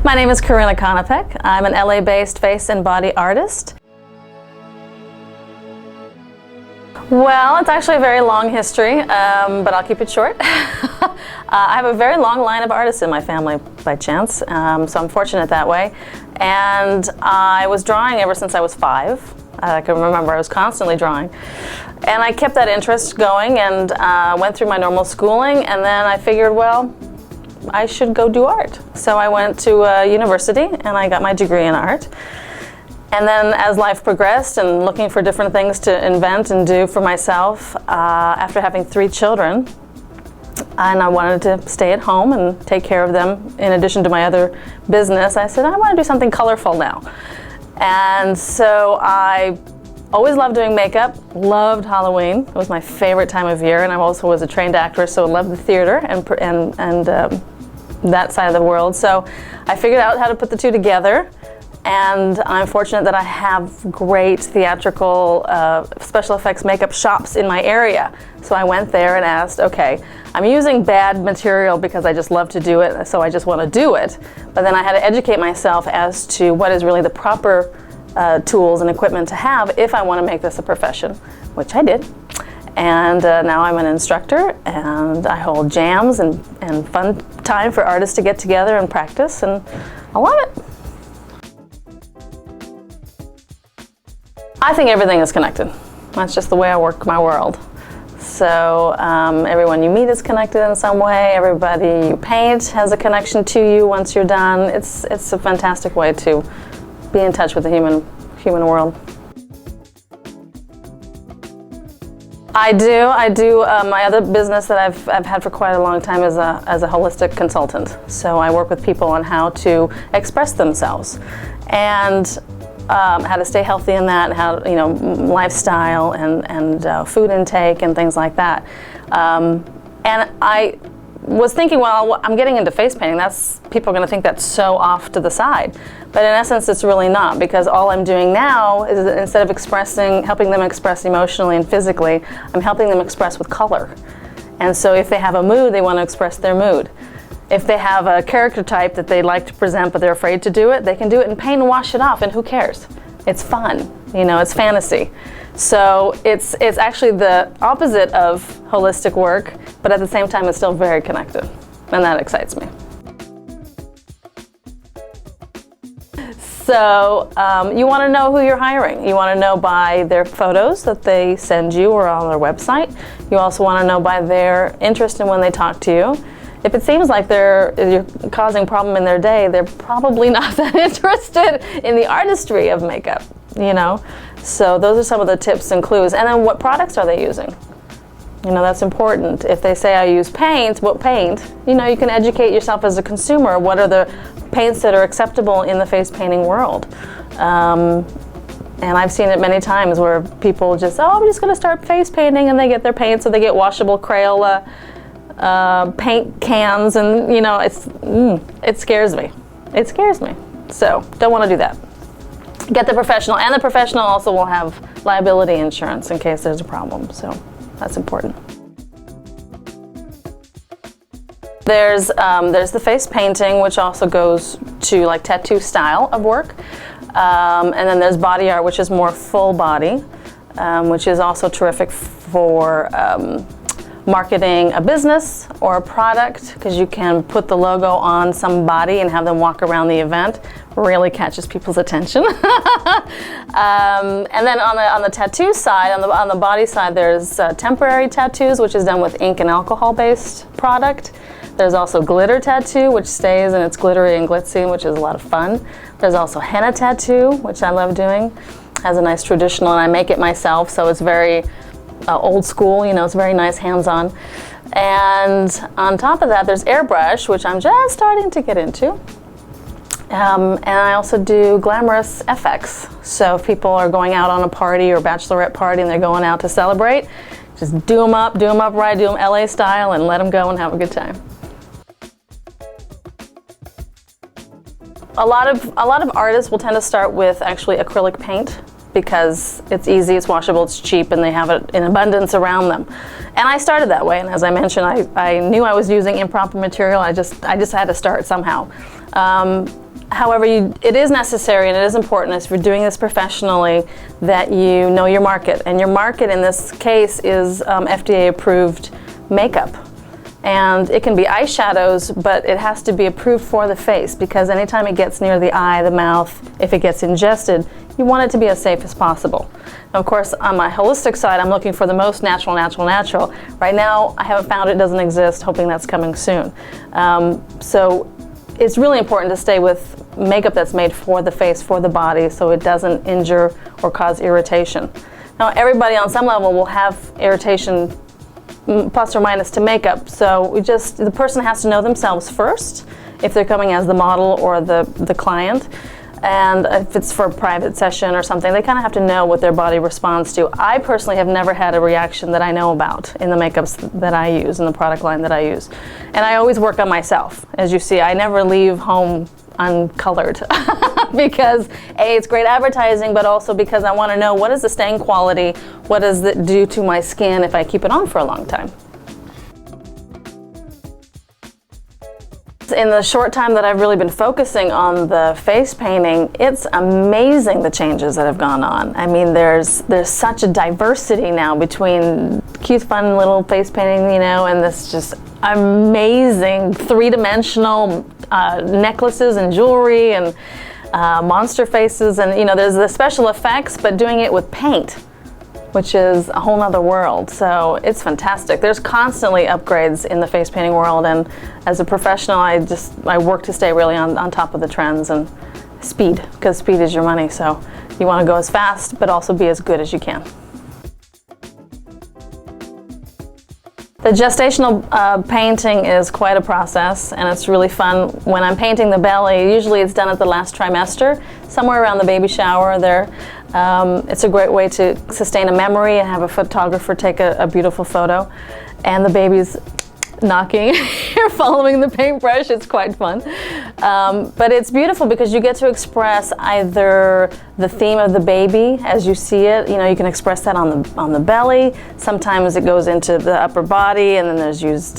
My name is Karina Konopek. I'm an LA-based face and body artist. Well, it's actually a very long history, but I'll keep it short. I have a very long line of artists in my family by chance, so I'm fortunate that way. And I was drawing ever since I was 5. I can remember I was constantly drawing. And I kept that interest going and went through my normal schooling, and then I figured, well, I should go do art. So I went to university and I got my degree in art. And then as life progressed and looking for different things to invent and do for myself, after having 3 children, and I wanted to stay at home and take care of them in addition to my other business, I said, I want to do something colorful now. And so I always loved doing makeup, loved Halloween. It was my favorite time of year, and I also was a trained actress, so I loved the theater and that side of the world. So I figured out how to put the two together, and I'm fortunate that I have great theatrical special effects makeup shops in my area. So I went there and asked, okay, I'm using bad material because I just love to do it, so I just want to do it. But then I had to educate myself as to what is really the proper tools and equipment to have if I want to make this a profession, which I did. And now I'm an instructor, and I hold jams and fun time for artists to get together and practice, and I love it. I think everything is connected. That's just the way I work my world. So everyone you meet is connected in some way. Everybody you paint has a connection to you once you're done. It's a fantastic way to be in touch with the human world. I do. My other business that I've had for quite a long time is as a holistic consultant. So I work with people on how to express themselves and how to stay healthy in that, and how, lifestyle and food intake and things like that. And I was thinking, well, I'm getting into face painting. People are going to think that's so off to the side. But in essence, it's really not, because all I'm doing now is, instead of helping them express emotionally and physically, I'm helping them express with color. And so if they have a mood, they want to express their mood. If they have a character type that they like to present but they're afraid to do it, they can do it in paint and wash it off, and who cares? It's fun, it's fantasy. So it's actually the opposite of holistic work, but at the same time it's still very connected, and that excites me. So you want to know who you're hiring. You want to know by their photos that they send you or on their website. You also want to know by their interest in when they talk to you. If it seems like you're causing a problem in their day, they're probably not that interested in the artistry of makeup, So those are some of the tips and clues. And then what products are they using? That's important. If they say I use paint, what paint? You can educate yourself as a consumer. What are the paints that are acceptable in the face painting world? And I've seen it many times where people just, I'm just going to start face painting, and they get their paints, so they get washable Crayola paint cans, and it scares me. It scares me. So don't want to do that. Get the professional, and the professional also will have liability insurance in case there's a problem. So that's important. There's the face painting, which also goes to like tattoo style of work, and then there's body art, which is more full body, which is also terrific for marketing a business or a product, because you can put the logo on somebody and have them walk around the event. Really catches people's attention. And then on the tattoo side, on the body side, there's temporary tattoos, which is done with ink and alcohol-based product. There's also glitter tattoo, which stays and it's glittery and glitzy, which is a lot of fun. There's also henna tattoo, which I love doing. Has a nice traditional, and I make it myself, so it's very old school, it's very nice, hands-on. And on top of that, there's airbrush, which I'm just starting to get into. And I also do glamorous FX. So if people are going out on a party or bachelorette party and they're going out to celebrate, just do them up right, do them LA style, and let them go and have a good time. A lot of artists will tend to start with actually acrylic paint, because it's easy, it's washable, it's cheap, and they have it in abundance around them. And I started that way, and as I mentioned, I knew I was using improper material. I just had to start somehow. However, it is necessary and it is important, if you're doing this professionally, that you know your market. And your market in this case is FDA approved makeup. And it can be eyeshadows, but it has to be approved for the face, because anytime it gets near the eye, the mouth, if it gets ingested, you want it to be as safe as possible. Now, of course, on my holistic side, I'm looking for the most natural. Right now, I haven't found it doesn't exist, hoping that's coming soon. So it's really important to stay with makeup that's made for the face, for the body, so it doesn't injure or cause irritation. Now, everybody on some level will have irritation, plus or minus, to makeup, so the person has to know themselves first, if they're coming as the model or the client. And if it's for a private session or something, they kind of have to know what their body responds to. I personally have never had a reaction that I know about in the makeups that I use, in the product line that I use. And I always work on myself. As you see, I never leave home uncolored because A, it's great advertising, but also because I want to know what is the staying quality, what does it do to my skin if I keep it on for a long time. In the short time that I've really been focusing on the face painting, it's amazing the changes that have gone on. I mean, there's such a diversity now between cute, fun little face painting, and this just amazing three-dimensional necklaces and jewelry and monster faces, and there's the special effects, but doing it with paint, which is a whole nother world. So it's fantastic. There's constantly upgrades in the face painting world, and as a professional, I work to stay really on top of the trends, and speed, because speed is your money. So you want to go as fast, but also be as good as you can. The gestational painting is quite a process, and it's really fun. When I'm painting the belly, usually it's done at the last trimester, somewhere around the baby shower there. It's a great way to sustain a memory and have a photographer take a beautiful photo. And the baby's knocking, you're following the paintbrush, it's quite fun. But it's beautiful because you get to express either the theme of the baby as you see it. You can express that on the belly. Sometimes it goes into the upper body, and then there's used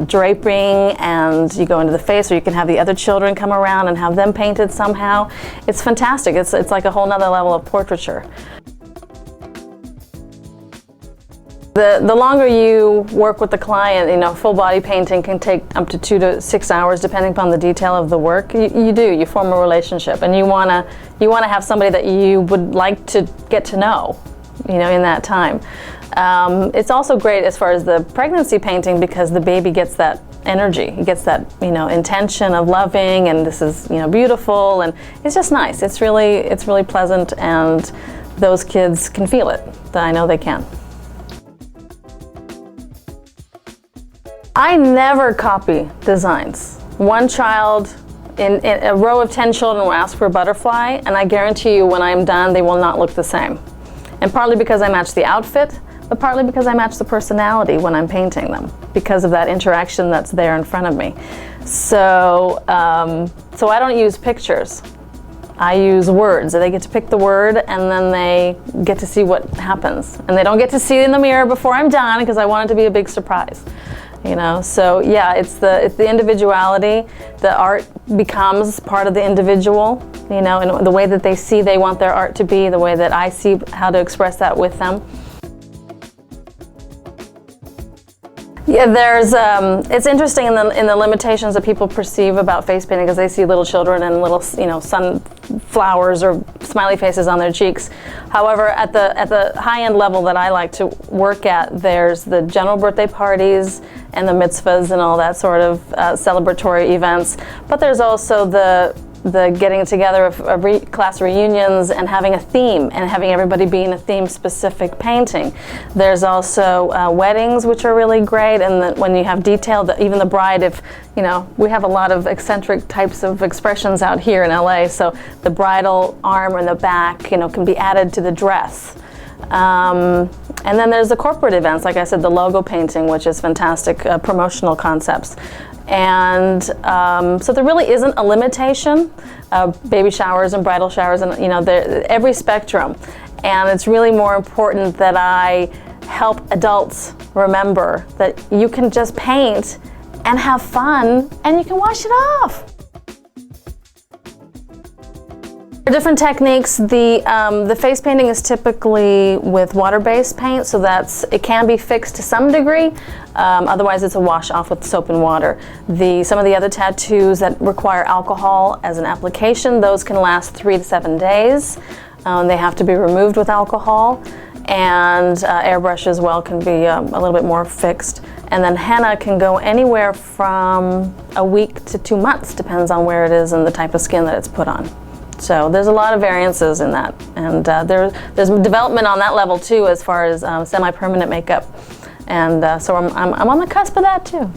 draping, and you go into the face, or you can have the other children come around and have them painted somehow. It's fantastic. It's like a whole nother level of portraiture. The longer you work with the client, full body painting can take up to 2 to 6 hours, depending upon the detail of the work. You form a relationship, and you wanna have somebody that you would like to get to know, in that time. It's also great as far as the pregnancy painting, because the baby gets that energy. He gets that, intention of loving, and this is, beautiful, and it's just nice. It's really pleasant, and those kids can feel it. I know they can. I never copy designs. One child in a row of 10 children will ask for a butterfly, and I guarantee you when I'm done, they will not look the same. And partly because I match the outfit, but partly because I match the personality when I'm painting them, because of that interaction that's there in front of me. So I don't use pictures. I use words. They get to pick the word, and then they get to see what happens. And they don't get to see it in the mirror before I'm done, because I want it to be a big surprise. So yeah, it's the individuality. The art becomes part of the individual, and the way that they want their art to be, the way that I see how to express that with them. Yeah, it's interesting in the limitations that people perceive about face painting, because they see little children and little, sunflowers or smiley faces on their cheeks. However, at the high-end level that I like to work at, there's the general birthday parties and the mitzvahs and all that sort of celebratory events. But there's also the getting together of class reunions and having a theme, and having everybody be in a theme-specific painting. There's also weddings, which are really great, and when you have detail, even the bride, we have a lot of eccentric types of expressions out here in LA, so the bridal arm and the back, can be added to the dress. And then there's the corporate events, like I said, the logo painting, which is fantastic, promotional concepts. And so there really isn't a limitation. Baby showers and bridal showers, and every spectrum. And it's really more important that I help adults remember that you can just paint and have fun and you can wash it off. For different techniques, the face painting is typically with water-based paint, so it can be fixed to some degree. Otherwise, it's a wash off with soap and water. Some of the other tattoos that require alcohol as an application, those can last 3 to 7 days. They have to be removed with alcohol, and airbrush as well can be a little bit more fixed. And then henna can go anywhere from a week to 2 months, depends on where it is and the type of skin that it's put on. So there's a lot of variances in that, and there's development on that level too, as far as semi-permanent makeup, and so I'm on the cusp of that too.